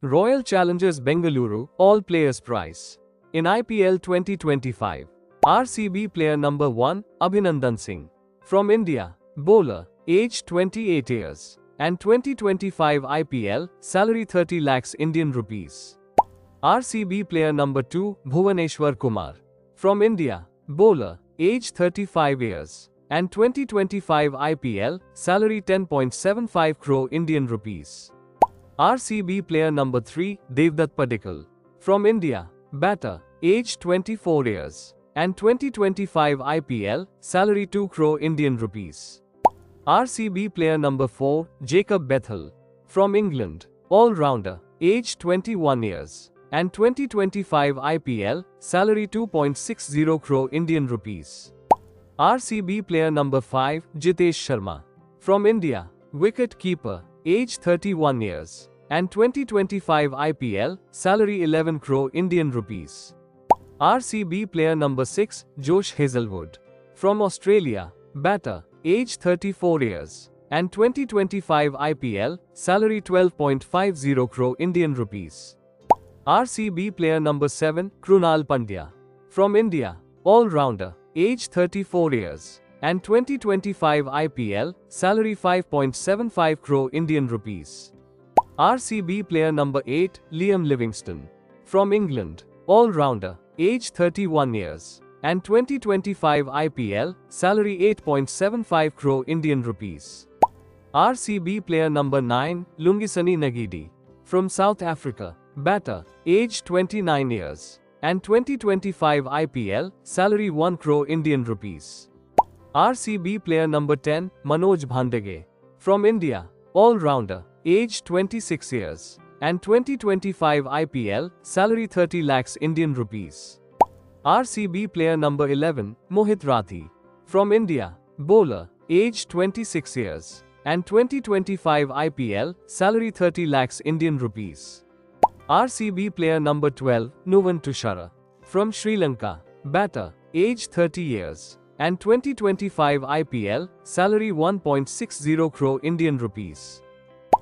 Royal Challengers Bengaluru All Players Prize. In IPL 2025, RCB player number 1, Abhinandan Singh. From India, bowler, age 28 years. And 2025 IPL, salary 30 lakhs Indian rupees. RCB player number 2, Bhuvaneshwar Kumar. From India, bowler, age 35 years. And 2025 IPL, salary 10.75 crore Indian rupees. RCB player number 3, Devdutt Padikkal. From India, batter, age 24 years. And 2025 IPL, salary 2 crore Indian rupees. RCB player number 4, Jacob Bethel. From England, all-rounder, age 21 years. And 2025 IPL, salary 2.60 crore Indian rupees. RCB player number 5, Jitesh Sharma. From India, wicket keeper, age 31 years. And 2025 IPL, salary 11 crore Indian rupees. RCB player number 6, Josh Hazlewood. From Australia, batter, age 34 years. And 2025 IPL, salary 12.50 crore Indian rupees. RCB player number 7, Krunal Pandya. From India, all-rounder, age 34 years. And 2025 IPL, salary 5.75 crore Indian rupees. RCB player number 8, Liam Livingstone. From England, all-rounder, age 31 years. And 2025 IPL, salary 8.75 crore Indian rupees. RCB player number 9, Lungisani Nagidi. From South Africa, batter, age 29 years. And 2025 IPL, salary 1 crore Indian rupees. RCB player number 10, Manoj Bhandage. From India, all-rounder, age 26 years. And 2025 IPL, salary 30 lakhs Indian rupees. RCB player number 11, Mohit Rathi. From India, bowler, age 26 years. And 2025 IPL, salary 30 lakhs Indian rupees. RCB player number 12, Nuwan Tushara. From Sri Lanka, batter, age 30 years. And 2025 IPL, salary 1.60 crore Indian rupees.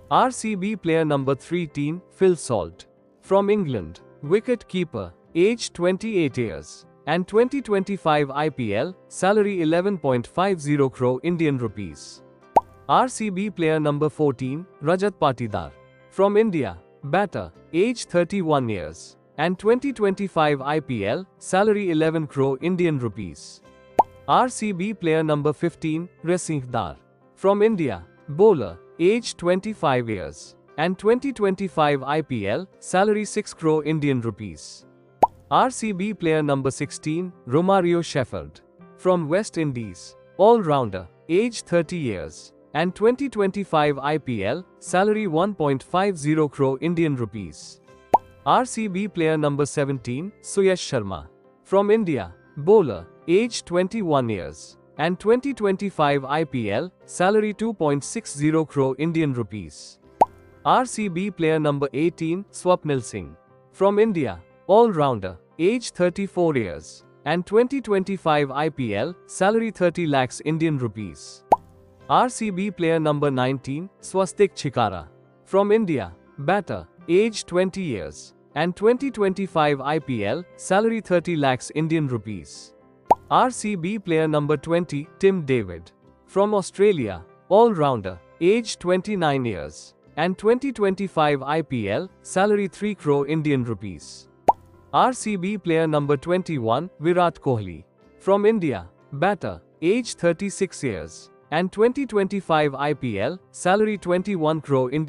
RCB player number 13, Phil Salt. From England, wicket keeper, age 28 years. And 2025 IPL, salary 11.50 crore Indian rupees. RCB player number 14, Rajat Patidar. From India, batter, age 31 years. And 2025 IPL, salary 11 crore Indian rupees. RCB player number 15, Rasingh Dar. From India, bowler, age 25 years. And 2025 IPL, salary 6 crore Indian rupees. RCB player number 16, Romario Shepherd. From West Indies, all-rounder, age 30 years. And 2025 IPL, salary 1.50 crore Indian rupees. RCB player number 17, Suyash Sharma. From India, bowler, age 21 years. And 2025 IPL, salary 2.60 crore Indian rupees. RCB player number 18, Swapnil Singh. From India, all-rounder, age 34 years. And 2025 IPL, salary 30 lakhs Indian rupees. RCB player number 19, Swastik Chikara. From India, batter, age 20 years. And 2025 IPL, salary 30 lakhs Indian rupees. RCB player number 20, Tim David. From Australia, all-rounder, age 29 years. And 2025 IPL, salary 3 crore Indian rupees. RCB player number 21, Virat Kohli. From India, batter, age 36 years. And 2025 IPL, salary 21 crore Indian